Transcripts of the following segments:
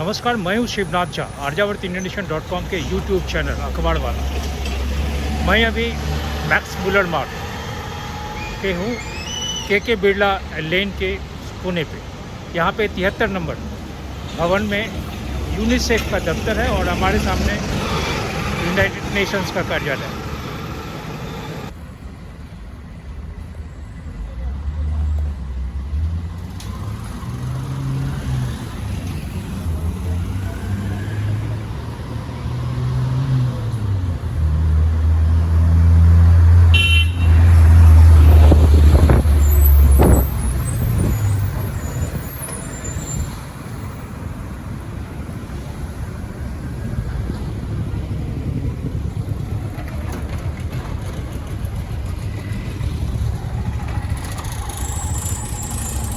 नमस्कार, मैं हूँ शिवनाथ झा, arjavartindianation.com के यूट्यूब चैनल अखबार वाला। मैं अभी मैक्स मुलर मार्ग पे हूँ, के बिरला लेन के पुणे पे। यहाँ पे 73 नंबर भवन में यूनिसेफ का दफ्तर है और हमारे सामने यूनाइटेड नेशंस का कार्यालय है।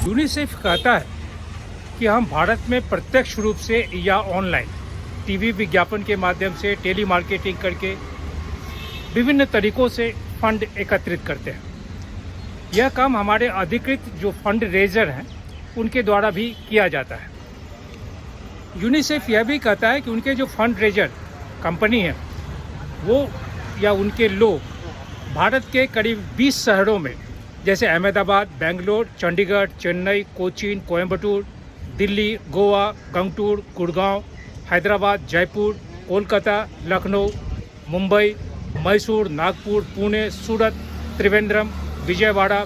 यूनिसेफ कहता है कि हम भारत में प्रत्यक्ष रूप से या ऑनलाइन टीवी विज्ञापन के माध्यम से टेली मार्केटिंग करके विभिन्न तरीकों से फंड एकत्रित करते हैं। यह काम हमारे अधिकृत जो फंड रेजर हैं उनके द्वारा भी किया जाता है। यूनिसेफ यह भी कहता है कि उनके जो फंड रेजर कंपनी है वो या उनके लोग भारत के करीब 20 शहरों में जैसे अहमदाबाद, बेंगलोर, चंडीगढ़, चेन्नई, कोचीन, कोयम्बटूर, दिल्ली, गोवा, गंगटूर, गुड़गांव, हैदराबाद, जयपुर, कोलकाता, लखनऊ, मुंबई, मैसूर, नागपुर, पुणे, सूरत, त्रिवेंद्रम, विजयवाड़ा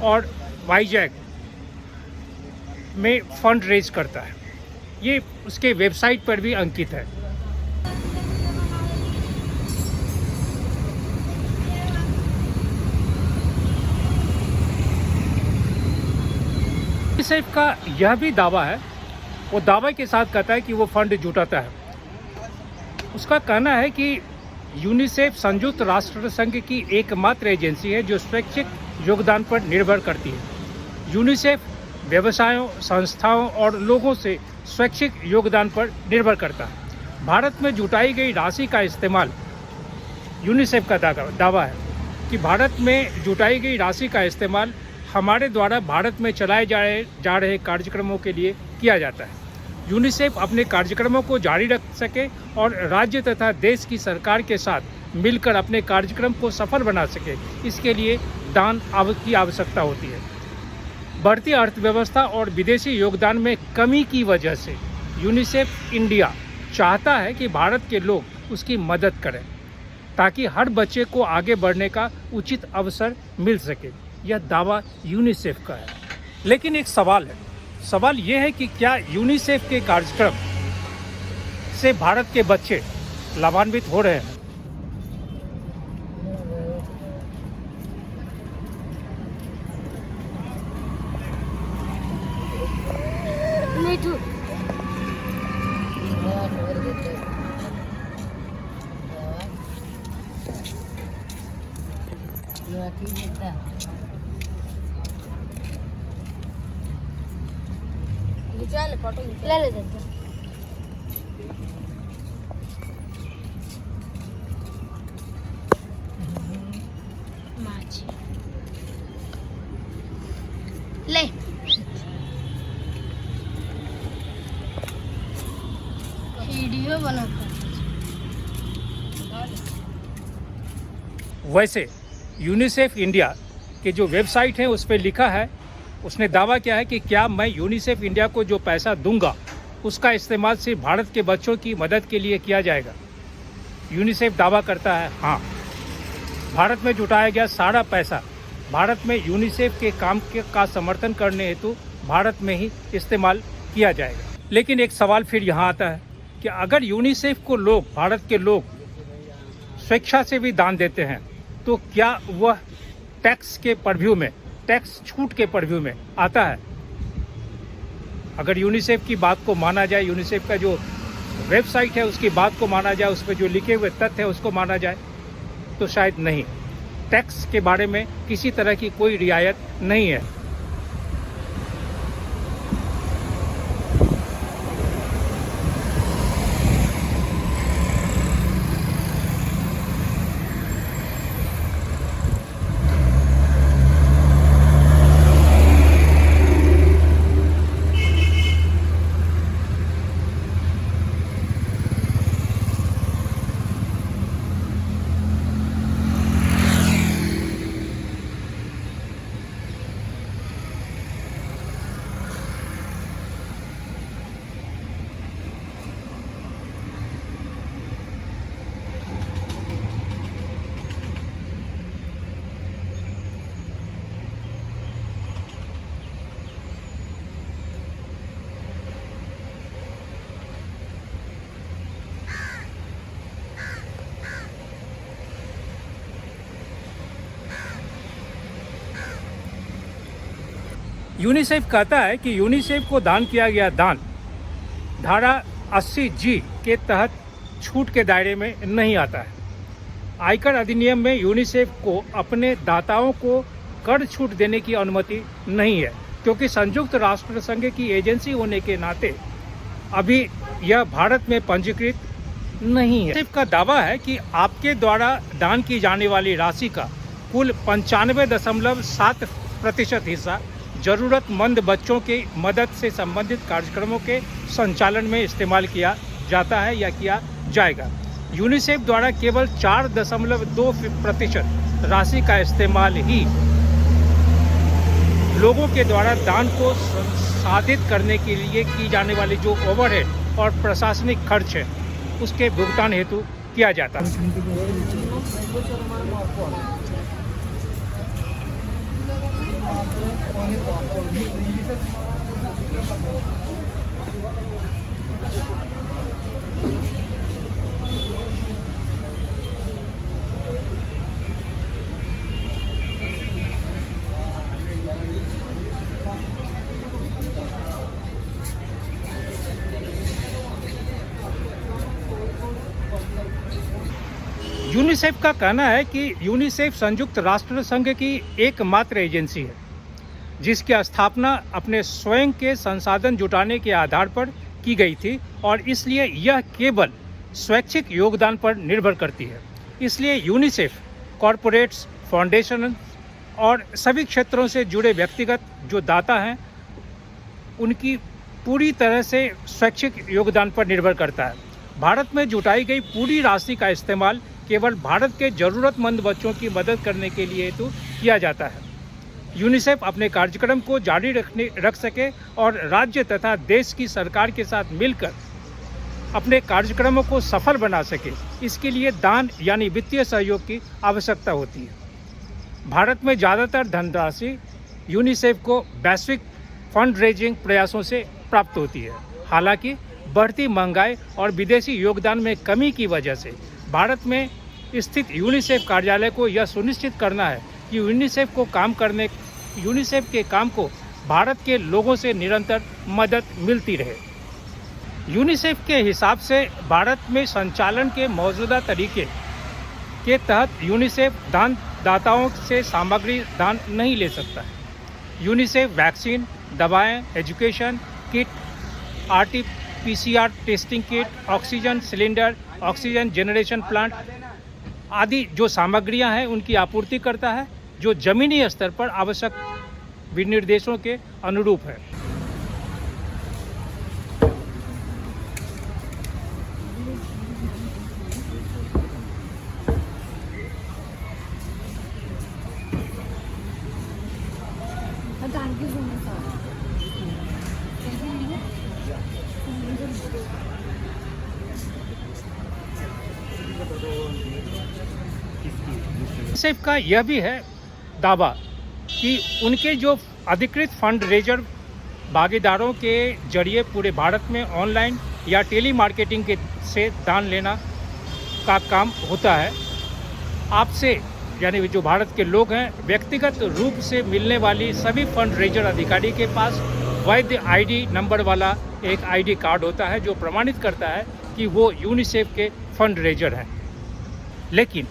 और वाईजैग में फंड रेज करता है। ये उसके वेबसाइट पर भी अंकित है। यूनिसेफ का यह भी दावा है, वो दावे के साथ कहता है कि वो फंड जुटाता है। उसका कहना है कि यूनिसेफ संयुक्त राष्ट्र संघ की एकमात्र एजेंसी है जो स्वैच्छिक योगदान पर निर्भर करती है। यूनिसेफ व्यवसायों, संस्थाओं और लोगों से स्वैच्छिक योगदान पर निर्भर करता है। भारत में जुटाई गई राशि का इस्तेमाल, यूनिसेफ का दावा है कि भारत में जुटाई गई राशि का इस्तेमाल हमारे द्वारा भारत में चलाए जा रहे कार्यक्रमों के लिए किया जाता है। यूनिसेफ अपने कार्यक्रमों को जारी रख सके और राज्य तथा देश की सरकार के साथ मिलकर अपने कार्यक्रम को सफल बना सके, इसके लिए दान की आवश्यकता होती है। बढ़ती अर्थव्यवस्था और विदेशी योगदान में कमी की वजह से यूनिसेफ इंडिया चाहता है कि भारत के लोग उसकी मदद करें ताकि हर बच्चे को आगे बढ़ने का उचित अवसर मिल सके। यह दावा यूनिसेफ का है। लेकिन एक सवाल है, सवाल यह है कि क्या यूनिसेफ के कार्यक्रम से भारत के बच्चे लाभान्वित हो रहे हैं? ले ले दे माची ले वीडियो बना। वैसे यूनिसेफ इंडिया के जो वेबसाइट है उस पर लिखा है, उसने दावा किया है कि क्या मैं यूनिसेफ इंडिया को जो पैसा दूंगा उसका इस्तेमाल सिर्फ भारत के बच्चों की मदद के लिए किया जाएगा। यूनिसेफ दावा करता है हाँ, भारत में जुटाया गया सारा पैसा भारत में यूनिसेफ के काम का समर्थन करने हेतु भारत में ही इस्तेमाल किया जाएगा। लेकिन एक सवाल फिर यहाँ आता है कि अगर यूनिसेफ को लोग, भारत के लोग स्वेच्छा से भी दान देते हैं तो क्या वह टैक्स के परव्यू में, टैक्स छूट के परव्यू में आता है? अगर यूनिसेफ की बात को माना जाए, यूनिसेफ का जो वेबसाइट है उसकी बात को माना जाए, उस पर जो लिखे हुए तथ्य है उसको माना जाए, तो शायद नहीं। टैक्स के बारे में किसी तरह की कोई रियायत नहीं है। यूनिसेफ कहता है कि यूनिसेफ को दान किया गया दान धारा 80G के तहत छूट के दायरे में नहीं आता है। आयकर अधिनियम में यूनिसेफ को अपने दाताओं को कर छूट देने की अनुमति नहीं है, क्योंकि संयुक्त राष्ट्र संघ की एजेंसी होने के नाते अभी यह भारत में पंजीकृत नहीं है। यूनिसेफ का दावा है कि आपके द्वारा दान की जाने वाली राशि का कुल 95.7% हिस्सा जरूरतमंद बच्चों की मदद से संबंधित कार्यक्रमों के संचालन में इस्तेमाल किया जाता है या किया जाएगा। यूनिसेफ द्वारा केवल 4.2% राशि का इस्तेमाल ही लोगों के द्वारा दान को साधित करने के लिए की जाने वाली जो ओवरहेड और प्रशासनिक खर्च है उसके भुगतान हेतु किया जाता है। यूनिसेफ का कहना है कि यूनिसेफ संयुक्त राष्ट्र संघ की एकमात्र एजेंसी है जिसकी स्थापना अपने स्वयं के संसाधन जुटाने के आधार पर की गई थी और इसलिए यह केवल स्वैच्छिक योगदान पर निर्भर करती है। इसलिए यूनिसेफ कॉरपोरेट्स, फाउंडेशन और सभी क्षेत्रों से जुड़े व्यक्तिगत जो दाता हैं उनकी पूरी तरह से स्वैच्छिक योगदान पर निर्भर करता है। भारत में जुटाई गई पूरी राशि का इस्तेमाल केवल भारत के ज़रूरतमंद बच्चों की मदद करने के लिए हेतु किया जाता है। यूनिसेफ अपने कार्यक्रम को जारी रख सके और राज्य तथा देश की सरकार के साथ मिलकर अपने कार्यक्रमों को सफल बना सके, इसके लिए दान यानी वित्तीय सहयोग की आवश्यकता होती है। भारत में ज़्यादातर धनराशि यूनिसेफ को वैश्विक फंड रेजिंग प्रयासों से प्राप्त होती है। हालांकि बढ़ती महंगाई और विदेशी योगदान में कमी की वजह से भारत में स्थित यूनिसेफ कार्यालय को यह सुनिश्चित करना है कि यूनिसेफ के काम को भारत के लोगों से निरंतर मदद मिलती रहे। यूनिसेफ के हिसाब से भारत में संचालन के मौजूदा तरीके के तहत यूनिसेफ दाताओं से सामग्री दान नहीं ले सकता है। यूनिसेफ वैक्सीन, दवाएं, education kit, RT-PCR testing kit, oxygen cylinder, oxygen generation plant आदि जो सामग्रियां हैं उनकी आपूर्ति करता है, जो जमीनी स्तर पर आवश्यक विनिर्देशों के अनुरूप है। यूनिसेफ का यह भी है दावा कि उनके जो अधिकृत फंड रेजर भागीदारों के जरिए पूरे भारत में ऑनलाइन या टेली मार्केटिंग के से दान लेना का काम होता है। आपसे यानी जो भारत के लोग हैं व्यक्तिगत रूप से मिलने वाली सभी फंड रेजर अधिकारी के पास वैध ID नंबर वाला एक ID कार्ड होता है जो प्रमाणित करता है कि वो यूनिसेफ के फंड रेजर हैं। लेकिन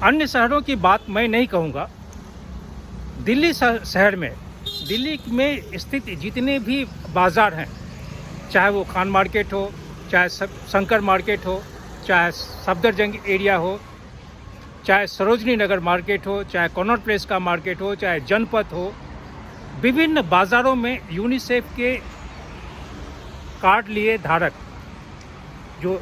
अन्य शहरों की बात मैं नहीं कहूँगा। दिल्ली शहर में, दिल्ली में स्थित जितने भी बाज़ार हैं, चाहे वो खान मार्केट हो, चाहे शंकर मार्केट हो, चाहे सफदरजंग एरिया हो, चाहे सरोजनी नगर मार्केट हो, चाहे कॉनॉट प्लेस का मार्केट हो, चाहे जनपथ हो, विभिन्न बाज़ारों में यूनिसेफ के कार्ड लिए धारक जो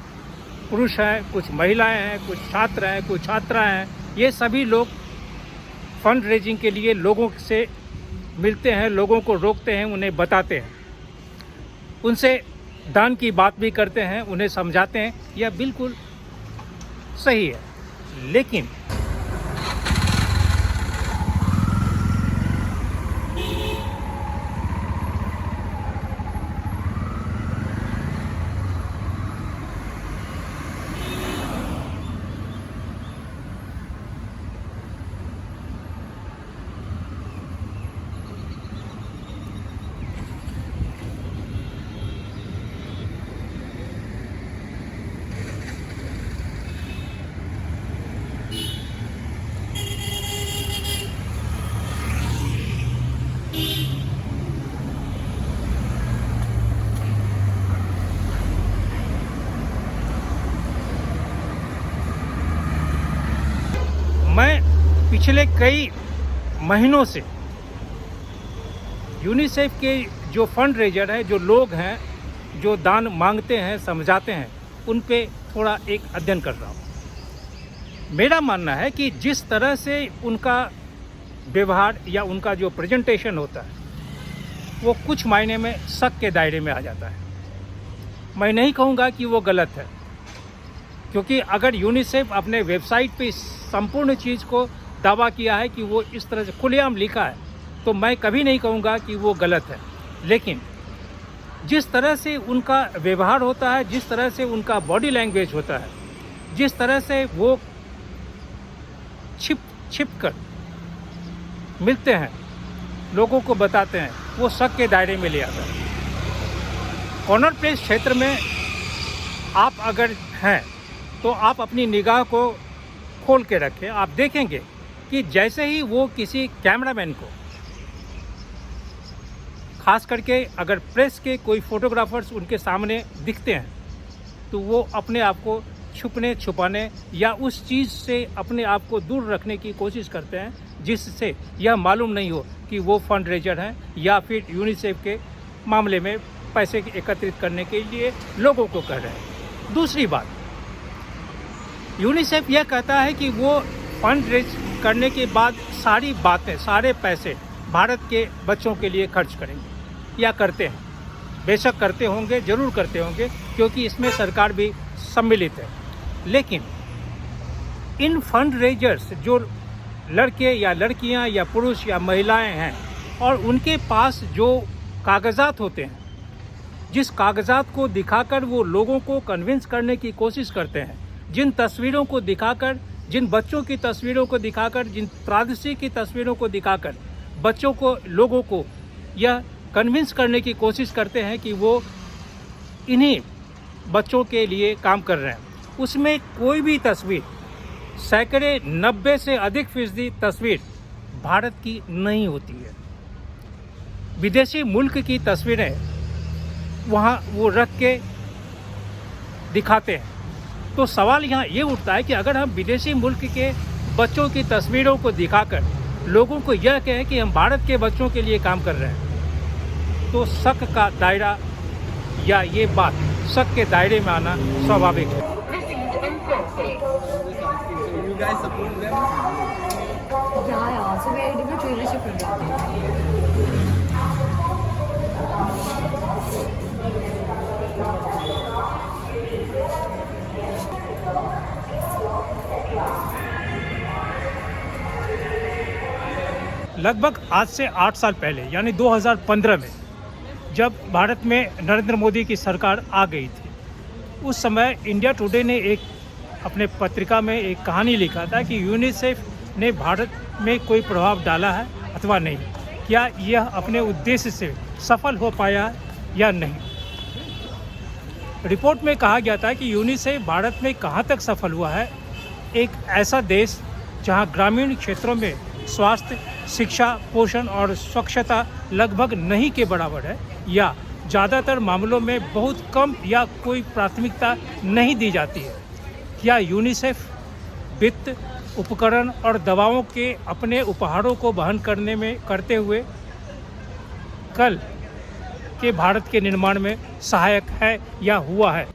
पुरुष हैं, कुछ महिलाएं हैं, कुछ छात्र हैं, कुछ छात्राएं हैं, ये सभी लोग फंड रेजिंग के लिए लोगों से मिलते हैं, लोगों को रोकते हैं, उन्हें बताते हैं, उनसे दान की बात भी करते हैं, उन्हें समझाते हैं। यह बिल्कुल सही है, लेकिन पिछले कई महीनों से यूनिसेफ के जो फंड रेजर है, जो लोग हैं जो दान मांगते हैं, समझाते हैं, उन पे थोड़ा एक अध्ययन कर रहा हूँ। मेरा मानना है कि जिस तरह से उनका व्यवहार या उनका जो प्रेजेंटेशन होता है वो कुछ मायने में शक के दायरे में आ जाता है। मैं नहीं कहूँगा कि वो गलत है, क्योंकि अगर यूनिसेफ अपने वेबसाइट पे संपूर्ण चीज़ को दावा किया है कि वो इस तरह से खुलेआम लिखा है, तो मैं कभी नहीं कहूँगा कि वो गलत है। लेकिन जिस तरह से उनका व्यवहार होता है, जिस तरह से उनका बॉडी लैंग्वेज होता है, जिस तरह से वो छिप कर मिलते हैं, लोगों को बताते हैं, वो शक के दायरे में ले आता है। कॉर्नर प्लेस क्षेत्र में आप अगर हैं तो आप अपनी निगाह को खोल के रखें। आप देखेंगे कि जैसे ही वो किसी कैमरामैन को, खास करके अगर प्रेस के कोई फोटोग्राफर्स उनके सामने दिखते हैं, तो वो अपने आप को छुपने छुपाने या उस चीज़ से अपने आप को दूर रखने की कोशिश करते हैं, जिससे यह मालूम नहीं हो कि वो फंड रेजर हैं या फिर यूनिसेफ के मामले में पैसे एकत्रित करने के लिए लोगों को कर रहे हैं। दूसरी बात, यूनिसेफ यह कहता है कि वो फंड रेज करने के बाद सारी बातें, सारे पैसे भारत के बच्चों के लिए खर्च करेंगे या करते हैं। बेशक करते होंगे, ज़रूर करते होंगे, क्योंकि इसमें सरकार भी सम्मिलित है। लेकिन इन फंड रेजर्स जो लड़के या लड़कियां या पुरुष या महिलाएं हैं और उनके पास जो कागजात होते हैं, जिस कागजात को दिखाकर वो लोगों को कन्विंस करने की कोशिश करते हैं, जिन तस्वीरों को दिखाकर, जिन बच्चों की तस्वीरों को दिखाकर, जिन प्रादेशिक की तस्वीरों को दिखाकर बच्चों को, लोगों को यह कन्विंस करने की कोशिश करते हैं कि वो इन्हीं बच्चों के लिए काम कर रहे हैं, उसमें कोई भी तस्वीर, सैकड़े 90 से अधिक फीसदी तस्वीर भारत की नहीं होती है। विदेशी मुल्क की तस्वीरें वहाँ वो रख के दिखाते हैं। तो सवाल यहाँ ये उठता है कि अगर हम विदेशी मुल्क के बच्चों की तस्वीरों को दिखाकर लोगों को यह कहें कि हम भारत के बच्चों के लिए काम कर रहे हैं, तो शक का दायरा या ये बात शक के दायरे में आना स्वाभाविक है। Yeah, so we are doing a trailership program. लगभग आज से 8 साल पहले यानी 2015 में जब भारत में नरेंद्र मोदी की सरकार आ गई थी, उस समय इंडिया टुडे ने एक अपने पत्रिका में एक कहानी लिखा था कि यूनिसेफ ने भारत में कोई प्रभाव डाला है अथवा नहीं, क्या यह अपने उद्देश्य से सफल हो पाया है या नहीं। रिपोर्ट में कहा गया था कि यूनिसेफ भारत में कहाँ तक सफल हुआ है। एक ऐसा देश जहाँ ग्रामीण क्षेत्रों में स्वास्थ्य, शिक्षा, पोषण और स्वच्छता लगभग नहीं के बराबर है, या ज़्यादातर मामलों में बहुत कम या कोई प्राथमिकता नहीं दी जाती है। क्या यूनिसेफ वित्त, उपकरण और दवाओं के अपने उपहारों को वहन करते हुए कल के भारत के निर्माण में सहायक है या हुआ है?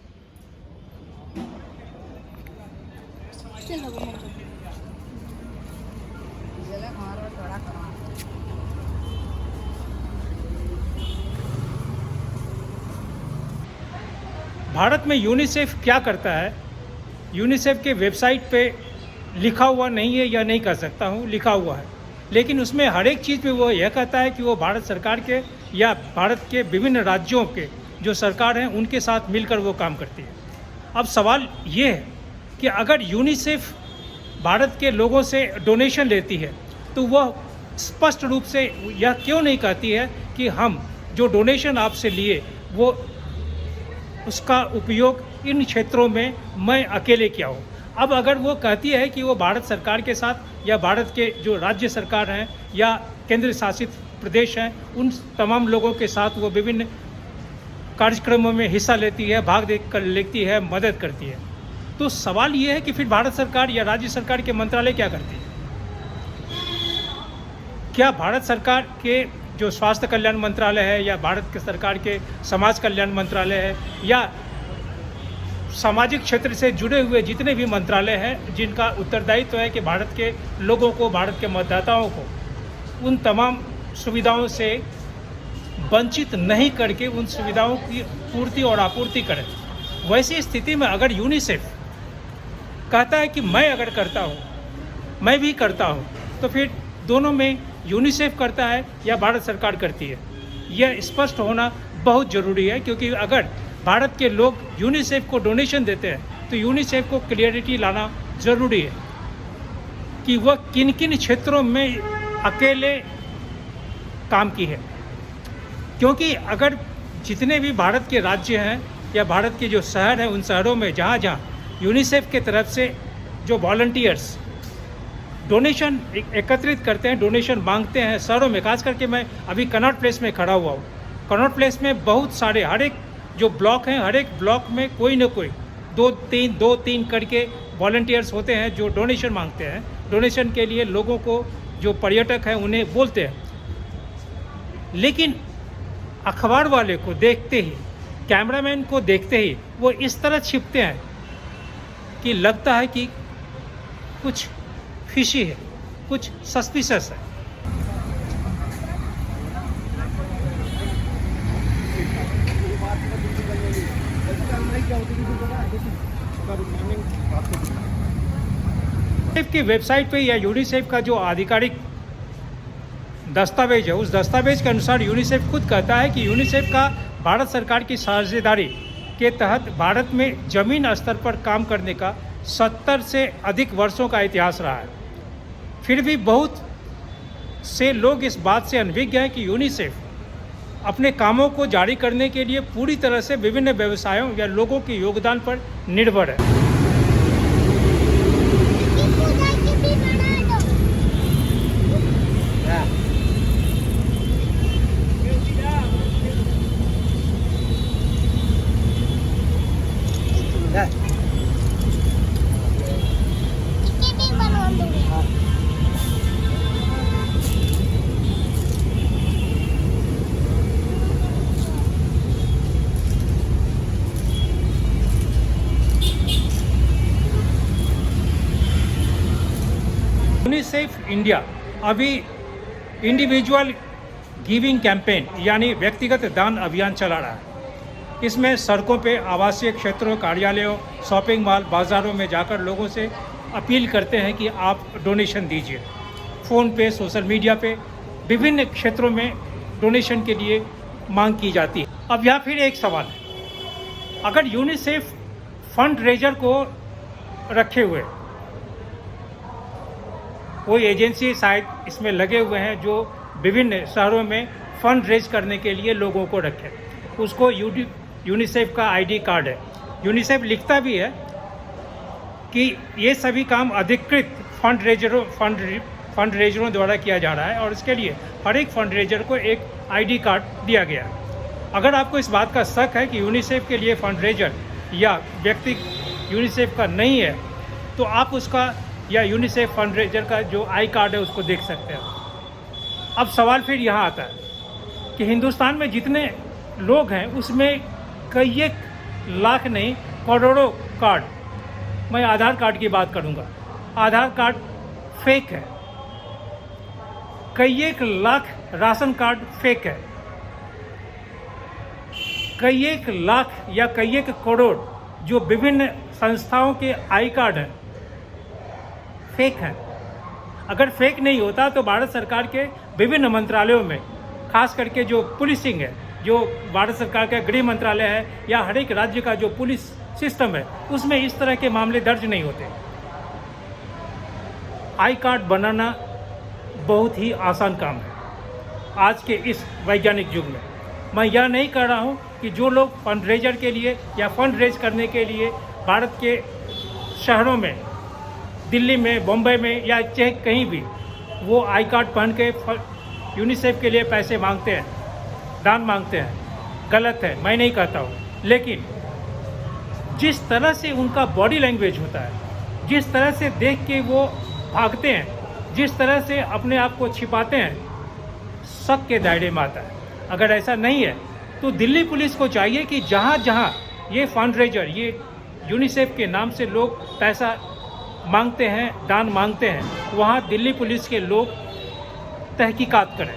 भारत में यूनिसेफ क्या करता है? यूनिसेफ के वेबसाइट पे लिखा हुआ नहीं है या नहीं कह सकता हूँ, लिखा हुआ है, लेकिन उसमें हर एक चीज़ पे वो यह कहता है कि वो भारत सरकार के या भारत के विभिन्न राज्यों के जो सरकार हैं उनके साथ मिलकर वो काम करती है। अब सवाल ये है कि अगर यूनिसेफ भारत के लोगों से डोनेशन लेती है तो वह स्पष्ट रूप से यह क्यों नहीं कहती है कि हम जो डोनेशन आपसे लिए वो उसका उपयोग इन क्षेत्रों में मैं अकेले किया हूँ। अब अगर वो कहती है कि वो भारत सरकार के साथ या भारत के जो राज्य सरकार हैं या केंद्र शासित प्रदेश हैं उन तमाम लोगों के साथ वो विभिन्न कार्यक्रमों में हिस्सा लेती है, भाग लेती है, मदद करती है, तो सवाल ये है कि फिर भारत सरकार या राज्य सरकार के मंत्रालय क्या करती है? क्या भारत सरकार के जो स्वास्थ्य कल्याण मंत्रालय है या भारत के सरकार के समाज कल्याण मंत्रालय है या सामाजिक क्षेत्र से जुड़े हुए जितने भी मंत्रालय हैं जिनका उत्तरदायित्व है कि भारत के लोगों को, भारत के मतदाताओं को उन तमाम सुविधाओं से वंचित नहीं करके उन सुविधाओं की पूर्ति और आपूर्ति करें। वैसी स्थिति में अगर यूनिसेफ कहता है कि मैं अगर करता हूँ, मैं भी करता हूँ, तो फिर दोनों में यूनिसेफ करता है या भारत सरकार करती है, यह स्पष्ट होना बहुत ज़रूरी है। क्योंकि अगर भारत के लोग यूनिसेफ को डोनेशन देते हैं तो यूनिसेफ को क्लियरिटी लाना ज़रूरी है कि वह किन किन क्षेत्रों में अकेले काम की है। क्योंकि अगर जितने भी भारत के राज्य हैं या भारत के जो शहर हैं, उन शहरों में जहाँ जहाँ यूनिसेफ के तरफ से जो वॉलंटियर्स डोनेशन एकत्रित करते हैं, डोनेशन मांगते हैं शहरों में, खास करके मैं अभी कनॉट प्लेस में खड़ा हुआ हूँ। कनॉट प्लेस में बहुत सारे, हर एक जो ब्लॉक हैं, हर एक ब्लॉक में कोई ना कोई दो तीन करके वॉलंटियर्स होते हैं जो डोनेशन मांगते हैं। डोनेशन के लिए लोगों को, जो पर्यटक हैं, उन्हें बोलते हैं। लेकिन अखबार वाले को देखते ही, कैमरामैन को देखते ही वो इस तरह छिपते हैं कि लगता है कि कुछ फिशी है, कुछ सस्पिशियस है। यूनिसेफ की वेबसाइट पे या यूनिसेफ का जो आधिकारिक दस्तावेज है, उस दस्तावेज के अनुसार यूनिसेफ खुद कहता है कि यूनिसेफ का भारत सरकार की साझेदारी के तहत भारत में ज़मीन स्तर पर काम करने का 70 से अधिक वर्षों का इतिहास रहा है। फिर भी बहुत से लोग इस बात से अनभिज्ञ हैं कि यूनिसेफ अपने कामों को जारी करने के लिए पूरी तरह से विभिन्न व्यवसायों या लोगों के योगदान पर निर्भर है। यूनिसेफ इंडिया अभी इंडिविजुअल गिविंग कैंपेन यानी व्यक्तिगत दान अभियान चला रहा है। इसमें सड़कों पे, आवासीय क्षेत्रों, कार्यालयों, शॉपिंग मॉल, बाज़ारों में जाकर लोगों से अपील करते हैं कि आप डोनेशन दीजिए। फ़ोन पे, सोशल मीडिया पे, विभिन्न क्षेत्रों में डोनेशन के लिए मांग की जाती है। अब यहाँ फिर एक सवाल है, अगर यूनिसेफ फंड रेजर को रखे हुए, कोई एजेंसी शायद इसमें लगे हुए हैं जो विभिन्न शहरों में फंड रेज करने के लिए लोगों को रखे, उसको यूनिसेफ का आईडी कार्ड है। यूनिसेफ लिखता भी है कि ये सभी काम अधिकृत फंड रेजरों द्वारा किया जा रहा है और इसके लिए हर एक फंड रेजर को एक आईडी कार्ड दिया गया है। अगर आपको इस बात का शक है कि यूनिसेफ के लिए फंड रेजर या व्यक्ति यूनिसेफ का नहीं है, तो आप उसका या यूनिसेफ फंड रेजर का जो आई कार्ड है उसको देख सकते हैं। अब सवाल फिर यहाँ आता है कि हिंदुस्तान में जितने लोग हैं उसमें कई एक लाख नहीं, करोड़ों कार्ड, मैं आधार कार्ड की बात करूँगा, आधार कार्ड फेक है। कई एक लाख राशन कार्ड फेक है। कई एक लाख या कई एक करोड़ जो विभिन्न संस्थाओं के आई कार्ड हैं फेक हैं। अगर फेक नहीं होता तो भारत सरकार के विभिन्न मंत्रालयों में, खास करके जो पुलिसिंग है, जो भारत सरकार का गृह मंत्रालय है या हर एक राज्य का जो पुलिस सिस्टम है, उसमें इस तरह के मामले दर्ज नहीं होते। आई कार्ड बनाना बहुत ही आसान काम है आज के इस वैज्ञानिक युग में। मैं यह नहीं कह रहा हूँ कि जो लोग फंड रेजर के लिए या फंड रेज करने के लिए भारत के शहरों में, दिल्ली में, बम्बई में या चाहे कहीं भी वो आई कार्ड पहन के यूनिसेफ के लिए पैसे मांगते हैं, दान मांगते हैं, गलत है, मैं नहीं कहता हूँ। लेकिन जिस तरह से उनका बॉडी लैंग्वेज होता है, जिस तरह से देख के वो भागते हैं, जिस तरह से अपने आप को छिपाते हैं, शक के दायरे में आता है। अगर ऐसा नहीं है तो दिल्ली पुलिस को चाहिए कि जहाँ जहाँ ये फंड रेजर, ये यूनिसेफ के नाम से लोग पैसा मांगते हैं, दान मांगते हैं, वहाँ दिल्ली पुलिस के लोग तहकीकात करें।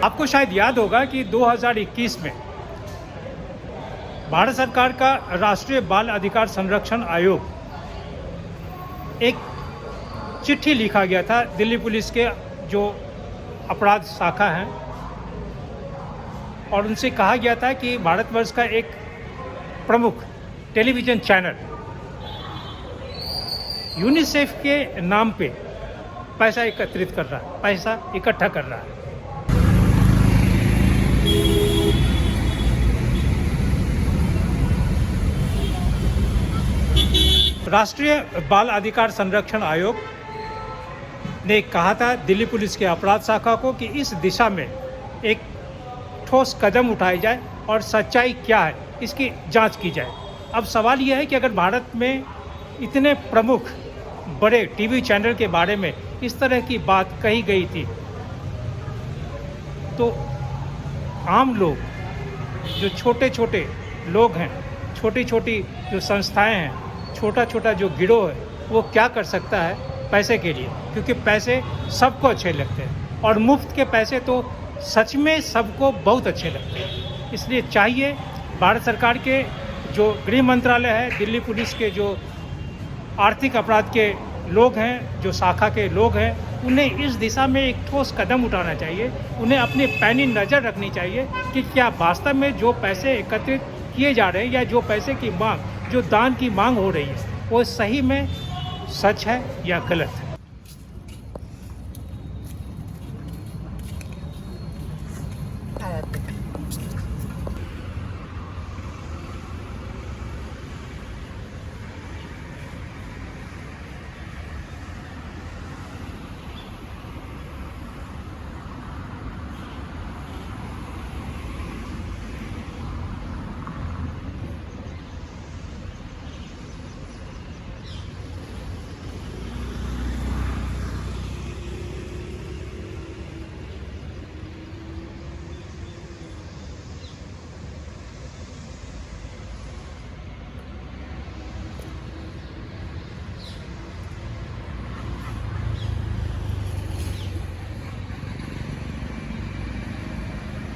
आपको शायद याद होगा कि 2021 में भारत सरकार का राष्ट्रीय बाल अधिकार संरक्षण आयोग एक चिट्ठी लिखा गया था दिल्ली पुलिस के जो अपराध शाखा हैं, और उनसे कहा गया था कि भारतवर्ष का एक प्रमुख टेलीविज़न चैनल यूनिसेफ के नाम पे पैसा एकत्रित कर रहा है, पैसा इकट्ठा कर रहा है। राष्ट्रीय बाल अधिकार संरक्षण आयोग ने कहा था दिल्ली पुलिस के अपराध शाखा को कि इस दिशा में एक ठोस कदम उठाई जाए और सच्चाई क्या है इसकी जांच की जाए। अब सवाल यह है कि अगर भारत में इतने प्रमुख बड़े टीवी चैनल के बारे में इस तरह की बात कही गई थी, तो आम लोग, जो छोटे छोटे लोग हैं, छोटी छोटी जो संस्थाएं हैं, छोटा छोटा जो गिरोह है, वो क्या कर सकता है पैसे के लिए, क्योंकि पैसे सबको अच्छे लगते हैं और मुफ्त के पैसे तो सच में सबको बहुत अच्छे लगते हैं। इसलिए चाहिए भारत सरकार के जो गृह मंत्रालय है, दिल्ली पुलिस के जो आर्थिक अपराध के लोग हैं, जो शाखा के लोग हैं, उन्हें इस दिशा में एक ठोस कदम उठाना चाहिए। उन्हें अपनी पैनी नज़र रखनी चाहिए कि क्या वास्तव में जो पैसे एकत्रित किए जा रहे हैं या जो पैसे की मांग, जो दान की मांग हो रही है, वो सही में सच है या गलत है।